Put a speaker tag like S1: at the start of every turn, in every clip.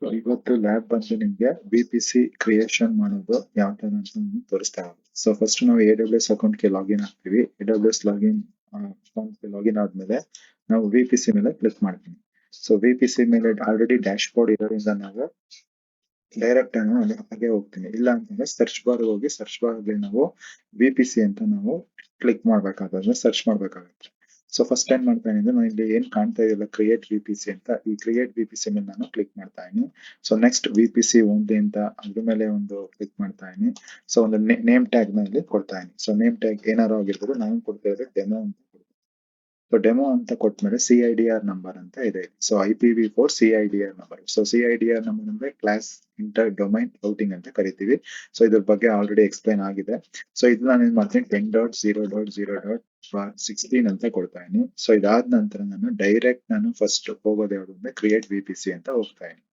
S1: So, ಇವತ್ತು lab ಬಂದು ನಿಮ್ಗೆ VPC ಕ್ರಿಯೇಷನ್ ಮಾಡೋದು ಯಾವ ತರ ಅಂತ ನಾನು ತೋರಿಸ್ತಾ ಇದ್ದೀನಿ. ಸೊ ಫಸ್ಟ್ ನಾವು AWS ಅಕೌಂಟ್ಗೆ ಲಾಗಿನ್ ಆಗ್ತೀವಿ. AWS ಲಾಗಿನ್ ಅಕೌಂಟ್ಗೆ ಲಾಗಿನ್ ಆದ್ಮೇಲೆ ನಾವು VPC ಮೇಲೆ ಕ್ಲಿಕ್ ಮಾಡ್ತೀವಿ. ಸೊ VPC ಮೇಲೆ ಆಲ್ರೆಡಿ ಡ್ಯಾಶ್ ಬೋರ್ಡ್ ಇರೋದ್ರಿಂದ ನಾವು ಡೈರೆಕ್ಟ್ ಆಗಿ ಅಲ್ಲಿ ಹಾಗೆ ಹೋಗ್ತೀನಿ. ಇಲ್ಲ ಅಂತಂದ್ರೆ ಸರ್ಚ್ ಬಾರ್ ಹೋಗಿ ಸರ್ಚ್ ಬಾರ್ ಅಲ್ಲಿ ನಾವು VPC ಅಂತ ನಾವು ಕ್ಲಿಕ್ ಮಾಡ್ಬೇಕಾದ್ರೆ ಸರ್ಚ್ ಮಾಡ್ಬೇಕಾಗುತ್ತೆ. ಸೊ ಫಸ್ಟ್ ಏನ್ ಮಾಡ್ತಾ ಇದೀನಿ ಅಂದ್ರೆ ನಾನು ಇಲ್ಲಿ ಏನ್ ಕಾಣ್ತಾ ಇದೆಯಲ್ಲ ಕ್ರಿಯೇಟ್ VPC ಅಂತ, ಈ ಕ್ರಿಯೇಟ್ VPC ಮೇಲೆ ನಾನು ಕ್ಲಿಕ್ ಮಾಡ್ತಾ ಇದೀನಿ. ಸೊ ನೆಕ್ಸ್ಟ್ VPC ಓನ್ಲಿ ಅಂತ ಅದ್ರ ಮೇಲೆ ಒಂದು ಕ್ಲಿಕ್ ಮಾಡ್ತಾ ಇದೀನಿ. ಸೊ ಒಂದು ನೇಮ್ ಟ್ಯಾಗ್ ನ ಇಲ್ಲಿ ಕೊಡ್ತಾ ಇದೀನಿ. ಸೊ ನೇಮ್ ಟ್ಯಾಗ್ ಏನಾರು ಆಗಿರ್ಬೋದು, ನಾನು ಕೊಡ್ತಾ ಇದ್ರೆ ಡೆಮೋ ಅಂತ. ಸೊ ಡೆಮೋ ಅಂತ ಕೊಟ್ಮೇಲೆ CIDR ನಂಬರ್ ಅಂತ ಇದೆ. So IPv4 CIDR number. So CIDR number ಅಂದ್ರೆ ಕ್ಲಾಸ್ ಇಂಟರ್ ಡೊಮೈನ್ ರೌಟಿಂಗ್ ಅಂತ ಕರಿತೀವಿ. ಸೊ ಇದ್ರ ಬಗ್ಗೆ ಆಲ್ರೆಡಿ ಎಕ್ಸ್ಪ್ಲೈನ್ ಆಗಿದೆ. ಸೊ ಇದು ನಾನು ಏನ್ ಮಾಡ್ತೀನಿ 10.0.0.16 ಅಂತ ಕೊಡ್ತಾ ಇದೀನಿ. ಸೊ ಇದಾದ ನಂತರ ನಾನು ಫಸ್ಟ್ ಹೋಗೋದು ಯಾವ್ದು ಅಂದ್ರೆ ಕ್ರಿಯೇಟ್ VPC ಅಂತ ಹೋಗ್ತಾ ಇದೀನಿ.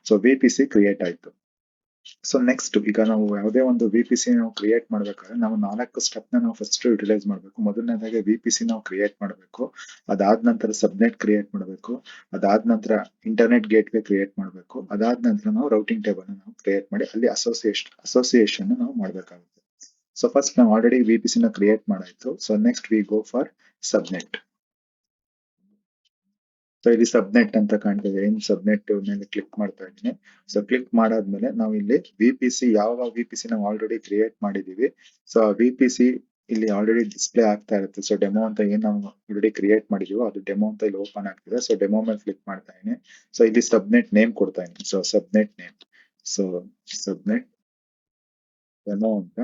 S1: ಸೊ VPC ಕ್ರಿಯೇಟ್ ಆಯ್ತು. ಸೊ ನೆಕ್ಸ್ಟ್ ಈಗ ನಾವು ಯಾವುದೇ ಒಂದು VPC ನಾವು ಕ್ರಿಯೇಟ್ ಮಾಡ್ಬೇಕಾದ್ರೆ ನಾವು 4 ಸ್ಟೆಪ್ ನಾವು ಫಸ್ಟ್ ಯುಟಿಲೈಸ್ ಮಾಡಬೇಕು. ಮೊದಲನೇದಾಗಿ VPC ನಾವು ಕ್ರಿಯೇಟ್ ಮಾಡಬೇಕು. ಅದಾದ ನಂತರ ಸಬ್ನೆಟ್ ಕ್ರಿಯೇಟ್ ಮಾಡಬೇಕು. ಅದಾದ ನಂತರ ಇಂಟರ್ನೆಟ್ ಗೇಟ್ವೇ ಕ್ರಿಯೇಟ್ ಮಾಡಬೇಕು. ಅದಾದ ನಂತರ ನಾವು ರೌಟಿಂಗ್ ಟೇಬಲ್ ನಾವು ಕ್ರಿಯೇಟ್ ಮಾಡಿ ಅಲ್ಲಿ ಅಸೋಸಿಯೇಷನ್ ನಾವು ಮಾಡಬೇಕಾಗುತ್ತೆ. ಸೊ ಫಸ್ಟ್ ನಾವು ಆಲ್ರೆಡಿ VPC ನ ಕ್ರಿಯೇಟ್ ಮಾಡಾಯ್ತು. So next we go for subnet. So ಇಲ್ಲಿ ಸಬ್ನೆಟ್ ಅಂತ ಕಾಣ್ತಾ ಇದೆ. ಸಬ್ನೆಟ್ ಮೇಲೆ ಕ್ಲಿಕ್ ಮಾಡ್ತಾ ಇದ್ದೀನಿ. ಸೊ ಕ್ಲಿಕ್ ಮಾಡಾದ್ಮೇಲೆ ನಾವು ಇಲ್ಲಿ VPC ಯಾವ VPC ನಾವು ಆಲ್ರೆಡಿ ಕ್ರಿಯೇಟ್ ಮಾಡಿದೀವಿ. ಸೊ ಆ VPC ಇಲ್ಲಿ ಆಲ್ರೆಡಿ ಡಿಸ್ಪ್ಲೇ ಆಗ್ತಾ ಇರುತ್ತೆ. ಸೊ ಡೆಮೋ ಅಂತ ಏನ್ ನಾವು ಆಲ್ರೆಡಿ ಕ್ರಿಯೇಟ್ ಮಾಡಿದೀವೋ ಅದು ಡೆಮೋ ಅಂತ ಇಲ್ಲಿ ಓಪನ್ ಆಗ್ತಿದೆ. ಸೊ ಡೆಮೋ ಮೇಲೆ ಕ್ಲಿಕ್ ಮಾಡ್ತಾ ಇದೀನಿ. ಸೊ ಇಲ್ಲಿ ಸಬ್ನೆಟ್ ನೇಮ್ ಕೊಡ್ತಾ ಇದೀನಿ. So ಸಬ್ನೆಟ್ name. ಸೊ ಸಬ್ನೆಟ್ ಡೆಮೋ ಅಂತ.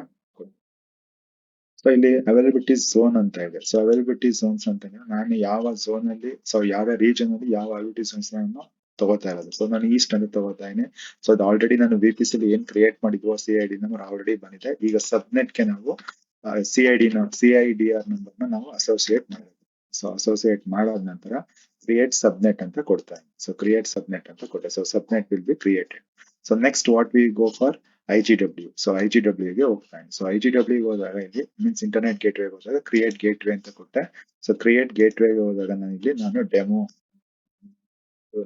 S1: ಸೊ ಇಲ್ಲಿ ಅವೈಲಬಿಲಿಟಿ ಝೋನ್ ಅಂತ ಇದೆ. ಸೊ ಅವೈಲಬಿಲಿಟಿ ಝೋನ್ಸ್ ಅಂತಂದ್ರೆ ನಾನು ಯಾವ ಝೋನ್ ಅಲ್ಲಿ, ಸೊ ಯಾವ ರೀಜನ್ ಅಲ್ಲಿ ಯಾವ ಅವೈಲಬಿಲಿಟಿ ಝೋನ್ಸ್ ನಾನು ತಗೋತಾ ಇರೋದು. ಸೊ ನಾನು ಈಸ್ಟ್ ಅಂತ ತಗೋತಾ ಇದೀನಿ. ಸೊ ಅದು ಆಲ್ರೆಡಿ ನಾನು VPC ಅಲ್ಲಿ ಏನ್ ಕ್ರಿಯೇಟ್ ಮಾಡಿದ್ವೋ CID ನಂಬರ್ ಆಲ್ರೆಡಿ ಬಂದಿದೆ. ಈಗ ಸಬ್ನೆಟ್ ಗೆ ನಾವು CIDR ನಂಬರ್ ನಾವು ಅಸೋಸಿಯೇಟ್ ಮಾಡಬೇಕು. ಸೊ ಅಸೋಸಿಯೇಟ್ ಮಾಡಾದ ನಂತರ ಕ್ರಿಯೇಟ್ ಸಬ್ನೆಟ್ ಅಂತ ಕೊಡ್ತಾ ಇದೀನಿ. ಸೊ ಕ್ರಿಯೇಟ್ ಸಬ್ನೆಟ್ ಅಂತ ಕೊಟ್ಟೆ. So ಸಬ್ನೆಟ್ will be created. So next what we go for IGW. So IGW ಗೆ ಹೋಗ್ತಾನೆ. ಸೊ IGW ಹೋದಾಗ ಇಲ್ಲಿ ಮೀನ್ಸ್ ಇಂಟರ್ನೆಟ್ ಗೇಟ್ವೇ ಹೋದಾಗ ಕ್ರಿಯೇಟ್ ಗೇಟ್ವೇ ಅಂತ ಕೊಟ್ಟೆ. ಸೊ ಕ್ರಿಯೇಟ್ ಗೇಟ್ವೇ ಹೋದಾಗ ನಾನು ಡೆಮೋ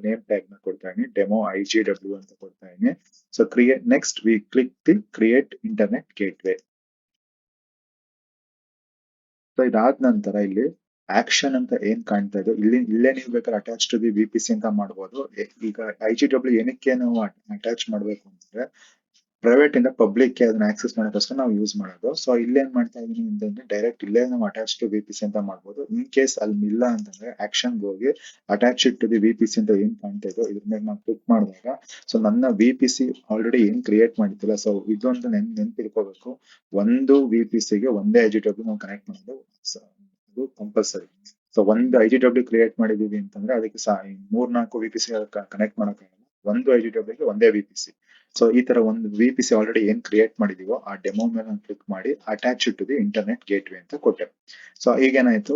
S1: ನೇಮ್ ಟ್ಯಾಗ್ ನ ಕೊಡ್ತಾ ಇದೀನಿ. ಡೆಮೋ IGW ಅಂತ ಕೊಡ್ತಾ ಇದೀನಿ. So create next we click the create internet gateway. So ಇದಾದ ನಂತರ ಇಲ್ಲಿ ಆಕ್ಷನ್ ಅಂತ ಏನ್ ಕಾಣ್ತಾ ಇದೆ ಇಲ್ಲೇ ನೀವು ಬೇಕಾದ್ರೆ ಅಟ್ಯಾಚ್ ಟು ದಿ VPC ಅಂತ ಮಾಡ್ಬೋದು. ಈಗ IGW ಏನಕ್ಕೆ ನಾವು ಅಟ್ಯಾಚ್ ಮಾಡ್ಬೇಕು ಅಂತಂದ್ರೆ ಪ್ರೈವೇಟ್ ಇಂದ ಪಬ್ಲಿಕ್ ಗೆ ಅದನ್ನ ಆಕ್ಸೆಸ್ ಮಾಡೋದಕ್ಕೆ ನಾವು ಯೂಸ್ ಮಾಡೋದು. ಸೊ ಇಲ್ಲೇನ್ ಮಾಡ್ತಾ ಇದೀನಿ ಅಂತಂದ್ರೆ ಡೈರೆಕ್ಟ್ ಇಲ್ಲೇ ನಾವು ಅಟ್ಯಾಚ್ ಟು VPC ಅಂತ ಮಾಡ್ಬೋದು. ಇನ್ ಕೇಸ್ ಅಲ್ಲಿ ಇಲ್ಲ ಅಂತಂದ್ರೆ ಆಕ್ಷನ್ ಹೋಗಿ ಅಟ್ಯಾಚ್ ಟು ದಿ VPC ಅಂತ ಏನ್ ಕಾಣ್ತಾ ಇದೋ ಇದ್ರ ಮೇಲೆ ನಾವು ಕ್ಲಿಕ್ ಮಾಡಿದಾಗ ಸೊ ನನ್ನ VPC ಆಲ್ರೆಡಿ ಏನ್ ಕ್ರಿಯೇಟ್ ಮಾಡಿದ್ದಿಲ್ಲ. ಸೊ ಇದೊಂದು ನೆನ್ಪಿಡ್ಕೋಬೇಕು. ಒಂದು VPC ಗೆ ಒಂದೇ IGW ನಾವು ಕನೆಕ್ಟ್ ಮಾಡೋದು ಅದು ಕಂಪಲ್ಸರಿ. ಸೊ ಒಂದು IGW ಕ್ರಿಯೇಟ್ ಮಾಡಿದೀವಿ ಅಂತಂದ್ರೆ ಅದಕ್ಕೆ 3-4 VPC ಕನೆಕ್ಟ್ ಮಾಡಕ್ಕಾಗಲ್ಲ. ಒಂದು IGW ಗೆ ಒಂದೇ VPC. ಸೊ ಈ ತರ ಒಂದು VPC ಆಲ್ರೆಡಿ ಏನ್ ಕ್ರಿಯೇಟ್ ಮಾಡಿದೀವೋ ಆ ಡೆಮೋ ಮೇಲೆ ಕ್ಲಿಕ್ ಮಾಡಿ attach to the internet gateway ಅಂತ ಕೊಟ್ಟೆ. ಸೊ ಈಗೇನಾಯ್ತು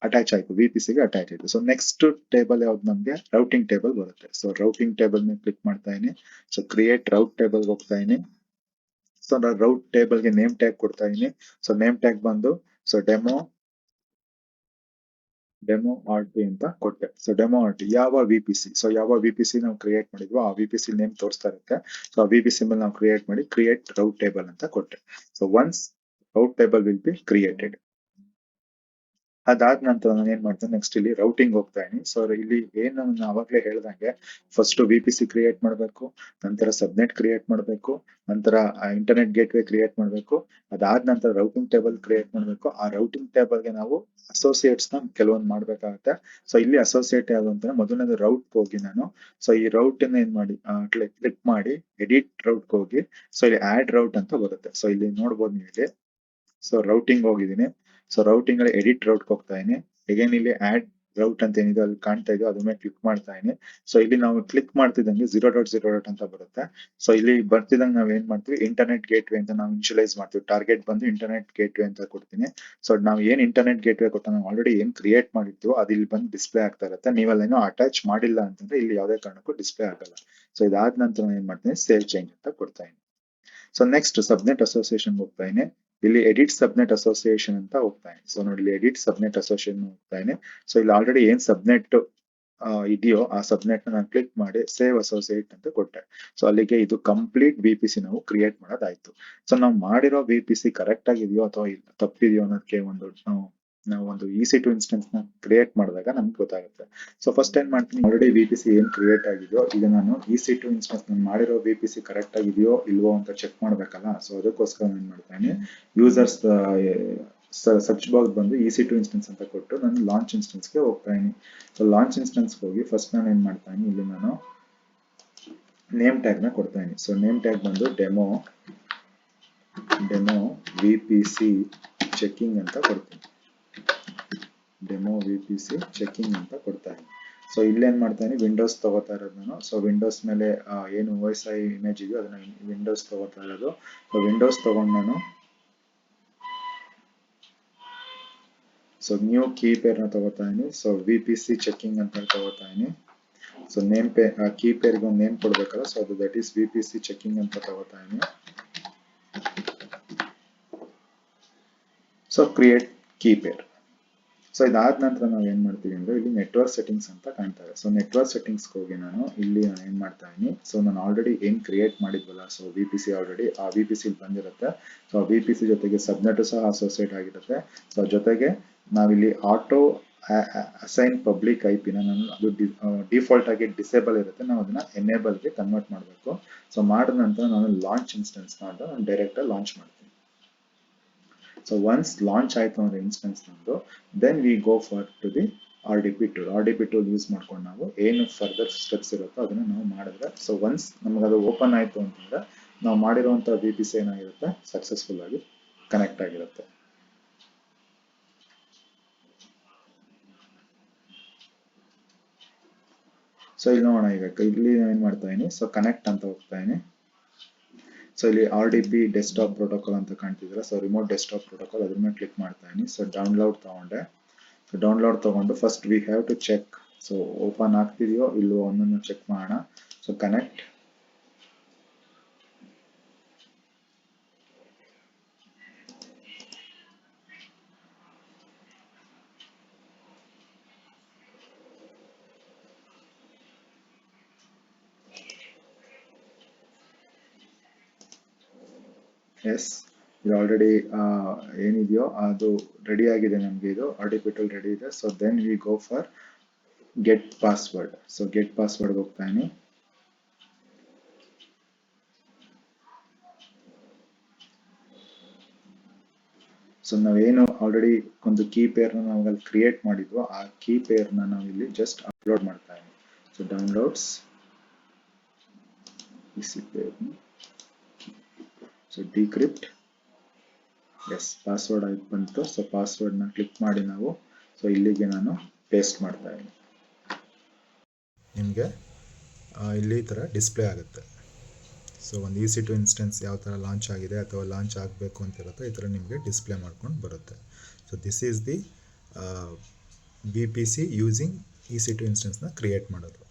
S1: ಅಟ್ಯಾಚ್ ಆಯ್ತು, VPC ಗೆ ಅಟ್ಯಾಚ್ ಆಯ್ತು. ಸೊ ನೆಕ್ಸ್ಟ್ ಟೇಬಲ್ ಯಾವ್ದು ನಮ್ಗೆ ರೌಟಿಂಗ್ ಟೇಬಲ್ ಬರುತ್ತೆ. ಸೊ ರೌಟಿಂಗ್ ಟೇಬಲ್ ಮೇಲೆ ಕ್ಲಿಕ್ ಮಾಡ್ತಾ ಇದೀನಿ. ಸೊ ಕ್ರಿಯೇಟ್ ರೌಟ್ ಟೇಬಲ್ ಹೋಗ್ತಾ ಇದೀನಿ. ಸೊ ನಾನು ರೌಟ್ ಟೇಬಲ್ ಗೆ ನೇಮ್ ಟ್ಯಾಗ್ ಕೊಡ್ತಾ ಇದೀನಿ. ಸೊ ನೇಮ್ ಟ್ಯಾಗ್ ಬಂದು ಸೊ ಡೆಮೋ RT ಅಂತ ಕೊಟ್ಟೆ. ಸೊ ಡೆಮೋ RT ಯಾವ VPC, ಸೊ ಯಾವ VPC ನಾವು ಕ್ರಿಯೇಟ್ ಮಾಡಿದ್ವೋ ಆ VPC ನೇಮ್ ತೋರಿಸ್ತಾ ಇರುತ್ತೆ. ಸೊ ಆ VPC ಮೇಲೆ ನಾವು ಕ್ರಿಯೇಟ್ ಮಾಡಿ ಕ್ರಿಯೇಟ್ ರೌಟ್ ಟೇಬಲ್ ಅಂತ ಕೊಟ್ಟೆ. So once route table will be created. ಅದಾದ ನಂತರ ನಾನು ಏನ್ ಮಾಡ್ತೇನೆ ನೆಕ್ಸ್ಟ್ ಇಲ್ಲಿ ರೌಟಿಂಗ್ ಹೋಗ್ತಾ ಇದೀನಿ. ಸೊ ಇಲ್ಲಿ ಏನ್ ನಾನು ಅವಾಗ್ಲೇ ಹೇಳ್ದಂಗೆ ಫಸ್ಟ್ VPC ಕ್ರಿಯೇಟ್ ಮಾಡಬೇಕು, ನಂತರ ಸಬ್ನೆಟ್ ಕ್ರಿಯೇಟ್ ಮಾಡಬೇಕು, ನಂತರ ಇಂಟರ್ನೆಟ್ ಗೇಟ್ವೇ ಕ್ರಿಯೇಟ್ ಮಾಡಬೇಕು, ಅದಾದ ನಂತರ ರೌಟಿಂಗ್ ಟೇಬಲ್ ಕ್ರಿಯೇಟ್ ಮಾಡಬೇಕು. ಆ ರೌಟಿಂಗ್ ಟೇಬಲ್ ಗೆ ನಾವು ಅಸೋಸಿಯೇಟ್ಸ್ ನ ಕೆಲವೊಂದು ಮಾಡ್ಬೇಕಾಗುತ್ತೆ. ಸೊ ಇಲ್ಲಿ ಅಸೋಸಿಯೇಟ್ ಯಾವುದು ಅಂತ ಮೊದಲನೇದು ರೌಟ್ ಹೋಗಿ ನಾನು ಸೊ ಈ ರೌಟ್ ಏನ್ ಮಾಡಿ ಕ್ಲಿಕ್ ಮಾಡಿ ಎಡಿಟ್ ರೌಟ್ ಹೋಗಿ ಸೊ ಇಲ್ಲಿ ಆಡ್ ರೌಟ್ ಅಂತ ಬರುತ್ತೆ. ಸೊ ಇಲ್ಲಿ ನೋಡ್ಬೋದು ನೀವು ಇಲ್ಲಿ. ಸೊ ರೌಟಿಂಗ್ ಹೋಗಿದ್ದೀನಿ. ಸೊ ರೌಟಿಂಗ್ ಅಲ್ಲಿ ಎಡಿಟ್ ರೌಟ್ ಹೋಗ್ತಾ ಇದೀನಿ. ಅಗೇನ್ ಇಲ್ಲಿ ಆಡ್ ರೌಟ್ ಅಂತ ಏನಿದೆ ಅಲ್ಲಿ ಕಾಣ್ತಾ ಇದೆ ಅದ್ರ ಮೇಲೆ ಕ್ಲಿಕ್ ಮಾಡ್ತಾ ಇದೀನಿ. ಸೊ ಇಲ್ಲಿ ನಾವು ಕ್ಲಿಕ್ ಮಾಡ್ತಿದ್ದಂಗೆ 0.0 ಅಂತ ಬರುತ್ತೆ. ಸೊ ಇಲ್ಲಿ ಬರ್ತಿದಂಗೆ ನಾವ್ ಏನ್ ಮಾಡ್ತೀವಿ ಇಂಟರ್ನೆಟ್ ಗೇಟ್ವೇ ಅಂತ ನಾವು ಇನಿಷಿಯಲೈಸ್ ಮಾಡ್ತೀವಿ. ಟಾರ್ಗೆಟ್ ಬಂದು ಇಂಟರ್ನೆಟ್ ಗೇಟ್ವೇ ಅಂತ ಕೊಡ್ತೀನಿ. ಸೊ ನಾವು ಏನ್ ಇಂಟರ್ನೆಟ್ ಗೇಟ್ವೇ ಕೊಟ್ಟ ನಾವು ಆಲ್ರೆಡಿ ಏನ್ ಕ್ರಿಯೇಟ್ ಮಾಡಿರ್ತೀವೋ ಅದು ಇಲ್ಲಿ ಬಂದು ಡಿಸ್ಪ್ಲೇ ಆಗ್ತಾ ಇರುತ್ತೆ. ನೀವಲ್ಲೇನೋ ಅಟ್ಯಾಚ್ ಮಾಡಿಲ್ಲ ಅಂತಂದ್ರೆ ಇಲ್ಲಿ ಯಾವುದೇ ಕಾರಣಕ್ಕೂ ಡಿಸ್ಪ್ಲೇ ಆಗಲ್ಲ. ಸೊ ಇದಾದ ನಂತರ ಏನ್ ಮಾಡ್ತೀನಿ ಸೇವ್ ಚೇಂಜ್ ಅಂತ ಕೊಡ್ತಾ ಇದೀನಿ. ಸೊ ನೆಕ್ಸ್ಟ್ ಸಬ್ನೆಟ್ ಅಸೋಸಿಯೇಷನ್ ಹೋಗ್ತಾ ಇದೀನಿ. ಇಲ್ಲಿ ಎಡಿಟ್ ಸಬ್ನೆಟ್ ಅಸೋಸಿಯೇಷನ್ ಅಂತ ಹೋಗ್ತಾ ಇದೆ. ಸೊ ನೋಡಿ ಇಲ್ಲಿ ಎಡಿಟ್ ಸಬ್ನೆಟ್ ಅಸೋಸಿಯೇಷನ್ ಹೋಗ್ತಾ ಇದೆ. ಸೊ ಇಲ್ಲಿ ಆಲ್ರೆಡಿ ಏನ್ ಸಬ್ನೆಟ್ ಇದೆಯೋ ಆ ಸಬ್ನೆಟ್ ನಾನು ಕ್ಲಿಕ್ ಮಾಡಿ ಸೇವ್ ಅಸೋಸಿಯೇಟ್ ಅಂತ ಕೊಟ್ಟೆ. ಸೊ ಅಲ್ಲಿಗೆ ಇದು ಕಂಪ್ಲೀಟ್ VPC ನಾವು ಕ್ರಿಯೇಟ್ ಮಾಡೋದಾಯ್ತು. ಸೊ ನಾವು ಮಾಡಿರೋ VPC ಕರೆಕ್ಟ್ ಆಗಿದೆಯೋ ಅಥವಾ ತಪ್ಪಿದೆಯೋ ಅನ್ನೋದಕ್ಕೆ ನಾವು ಒಂದು EC2 ಇನ್ಸ್ಟೆನ್ಸ್ ನ ಕ್ರಿಯೇಟ್ ಮಾಡಿದಾಗ ನಮ್ಗೆ ಗೊತ್ತಾಗುತ್ತೆ. ಸೊ ಫಸ್ಟ್ ಏನ್ ಮಾಡ್ತೀನಿ, ಆಲ್ರೆಡಿ VPC ಏನ್ ಕ್ರಿಯೇಟ್ ಆಗಿದೆಯೋ ಈಗ ನಾನು EC2 ಇನ್ಸ್ಟೆನ್ಸ್ ನಾನು ಮಾಡಿರೋ VPC ಕರೆಕ್ಟ್ ಆಗಿದೆಯೋ ಇಲ್ವೋ ಅಂತ ಚೆಕ್ ಮಾಡ್ಬೇಕಲ್ಲ. ಸೊ ಅದಕ್ಕೋಸ್ಕರ ಏನ್ ಮಾಡ್ತೀನಿ, ಯೂಸರ್ಸ್ ಸರ್ಚ್ ಬಾಕ್ಸ್ ಬಂದು EC2 ಇನ್ಸ್ಟೆನ್ಸ್ ಅಂತ ಕೊಟ್ಟು ನಾನು ಲಾಂಚ್ ಇನ್ಸ್ಟೆನ್ಸ್ಗೆ ಹೋಗ್ತಾ ಇದೀನಿ. ಸೊ ಲಾಂಚ್ ಇನ್ಸ್ಟೆನ್ಸ್ಗೆ ಹೋಗಿ ಫಸ್ಟ್ ನಾನು ಏನ್ ಮಾಡ್ತಾ ಇದೀನಿ, ಇಲ್ಲಿ ನಾನು ನೇಮ್ ಟ್ಯಾಗ್ ನ ಕೊಡ್ತಾ ಇದೀನಿ. ಸೊ ನೇಮ್ ಟ್ಯಾಗ್ ಬಂದು ಡೆಮೋ VPC ಚೆಕಿಂಗ್ ಅಂತ ಕೊಡ್ತೀನಿ. ಡೆಮೋ VPC ಚೆಕಿಂಗ್ ಅಂತ ಕೊಡ್ತಾ ಇದೀನಿ. ಸೊ ಇಲ್ಲೇನ್ ಮಾಡ್ತಾ ಇದೀನಿ, ವಿಂಡೋಸ್ ತಗೋತಾ ಇರೋದು ನಾನು. ಸೊ ವಿಂಡೋಸ್ ಮೇಲೆ ಏನು OSI ಇಮೇಜ್ ಇದೆಯೋ ಅದನ್ನ ವಿಂಡೋಸ್ ತಗೋತಾ ಇರೋದು. ಸೊ ವಿಂಡೋಸ್ ತಗೊಂಡು ನಾನು ನ್ಯೂ ಕೀ ಪೇರ್ ನ ತಗೋತಾ ಇದೀನಿ. ಸೊ VPC ಚೆಕಿಂಗ್ ಅಂತ ತಗೋತಾ ಇದೀನಿ. ಸೊ ನೇಮ್ ಕೀ ಪೇರ್ಗೆ ಒಂದು ನೇಮ್ ಕೊಡ್ಬೇಕಲ್ಲ. ಸೊ ಅದು ದಟ್ ಈಸ್ VPC ಚೆಕಿಂಗ್ ಅಂತ ತಗೋತಾ ಇದೀನಿ. So create key pair. So ಇದಾದ ನಂತರ ನಾವು ಏನ್ ಮಾಡ್ತೀವಿ ಅಂದ್ರೆ, ಇಲ್ಲಿ ನೆಟ್ವರ್ಕ್ ಸೆಟ್ಟಿಂಗ್ಸ್ ಅಂತ ಕಾಣ್ತಾರೆ. ಸೊ ನೆಟ್ವರ್ಕ್ ಸೆಟ್ಟಿಂಗ್ಸ್ ಹೋಗಿ ನಾನು ಏನ್ ಮಾಡ್ತಾ ಇದೀನಿ, ಸೊ ನಾನು ಆಲ್ರೆಡಿ ಏನ್ ಕ್ರಿಯೇಟ್ ಮಾಡಿದ್ವಲ್ಲ, ಸೊ VPC ಆಲ್ರೆಡಿ ಆ VPC ಬಂದಿರುತ್ತೆ. ಸೊ VPC ಜೊತೆಗೆ ಸಬ್ನೆಟ್ ಸಹ ಅಸೋಸಿಯೇಟ್ ಆಗಿರುತ್ತೆ. ಸೊ ಜೊತೆಗೆ ನಾವಿಲ್ಲಿ ಆಟೋ ಅಸೈನ್ ಪಬ್ಲಿಕ್ IP ನ ನಾನು ಅದು ಡಿಫಾಲ್ಟ್ ಆಗಿ ಡಿಸೇಬಲ್ ಇರುತ್ತೆ, ನಾವು ಅದನ್ನ ಎನೇಬಲ್ ಗೆ ಕನ್ವರ್ಟ್ ಮಾಡಬೇಕು. ಸೊ ಮಾಡಿದ ನಂತರ ನಾನು ಲಾಂಚ್ ಇನ್ಸ್ಟೆನ್ಸ್ ನಾನು ಡೈರೆಕ್ಟ್ ಲಾಂಚ್ ಮಾಡ್ತೀನಿ. ಸೊ ಒನ್ಸ್ ಲಾಂಚ್ ಆಯ್ತು ಅಂದ್ರೆ ಇನ್ಸ್ಟೆನ್ಸ್ ನಂದು, then we go for to the RDP tool use ಮಾಡ್ಕೊಂಡು ನಾವು ಏನು ಫರ್ದರ್ ಸ್ಟೆಪ್ಸ್ ಇರುತ್ತೋ ಅದನ್ನ ನಾವು ಮಾಡಿದ್ರೆ, ಸೊ ಒನ್ಸ್ ನಮ್ಗೆ ಅದು ಓಪನ್ ಆಯ್ತು ಅಂತಂದ್ರೆ ನಾವು ಮಾಡಿರುವಂತ VPC ಏನಾಗಿರುತ್ತೆ, ಸಕ್ಸಸ್ಫುಲ್ ಆಗಿ ಕನೆಕ್ಟ್ ಆಗಿರುತ್ತೆ. ಸೊ ಇಲ್ಲಿ ನೋಡೋಣ, ಈಗ ಇಲ್ಲಿ ಏನ್ ಮಾಡ್ತಾ ಇದೀನಿ, ಸೊ ಕನೆಕ್ಟ್ ಅಂತ ಹೋಗ್ತಾ ಇದೀನಿ. ಸೊ ಇಲ್ಲಿ RDP ಡೆಸ್ಕ್ಟಾಪ್ ಪ್ರೋಟೋಕಾಲ್ ಅಂತ ಕಾಣ್ತಿದ್ರೆ, ಸೊ ರಿಮೋಟ್ ಡೆಸ್ಕ್ಟಾಪ್ ಪ್ರೋಟೋಕಾಲ್ ಅದ್ರ ಮೇಲೆ ಕ್ಲಿಕ್ ಮಾಡ್ತಾ ಇದೀನಿ. ಸೊ ಡೌನ್ಲೋಡ್ ತಗೊಂಡೆ. ಸೊ ಡೌನ್ಲೋಡ್ ತಗೊಂಡು first we have to check, so open ಆಗ್ತಿದೆಯೋ ಇಲ್ವೋ ಅನ್ನೋದನ್ನ ಚೆಕ್ ಮಾಡೋಣ. So connect. ಎಸ್, ಇದು ಆಲ್ರೆಡಿ ಏನಿದೆಯೋ ಅದು ರೆಡಿ ಆಗಿದೆ, ನಮಗೆ ಇದು RDP ಟೂಲ್ ರೆಡಿ ಇದೆ. So then we go for get password. So get password ಹೋಗ್ತಾ ಇದೀನಿ. ಸೊ ನಾವೇನು ಆಲ್ರೆಡಿ ಒಂದು ಕೀ ಪೇರ್ ನಾವು ಅಲ್ಲಿ ಕ್ರಿಯೇಟ್ ಮಾಡಿದ್ವು, ಆ ಕೀ ಪೇರ್ ನಾವು ಇಲ್ಲಿ ಜಸ್ಟ್ ಅಪ್ಲೋಡ್ ಮಾಡ್ತಾ ಇದೀವಿ. So downloads so decrypt. Yes, password ಆಯ್ತು ಬಂತು. ಸೊ ಪಾಸ್ವರ್ಡ್ ನ ಕ್ಲಿಕ್ ಮಾಡಿ ನಾವು ಇಲ್ಲಿಗೆ ನಾನು ಪೇಸ್ಟ್ ಮಾಡ್ತಾ ಇದ್ದೀನಿ. ನಿಮಗೆ ಇಲ್ಲಿ ಈ ಥರ ಡಿಸ್ಪ್ಲೇ ಆಗುತ್ತೆ. ಸೊ ಒಂದು EC2 ಇನ್ಸ್ಟೆನ್ಸ್ ಯಾವ ಥರ ಲಾಂಚ್ ಆಗಿದೆ ಅಥವಾ ಲಾಂಚ್ ಆಗಬೇಕು ಅಂತ ಇರುತ್ತೆ, ಈ ಥರ ನಿಮಗೆ ಡಿಸ್ಪ್ಲೇ ಮಾಡ್ಕೊಂಡು ಬರುತ್ತೆ. So this is the VPC using EC2 ಇನ್ಸ್ಟೆನ್ಸ್ನ ಕ್ರಿಯೇಟ್ ಮಾಡೋದು.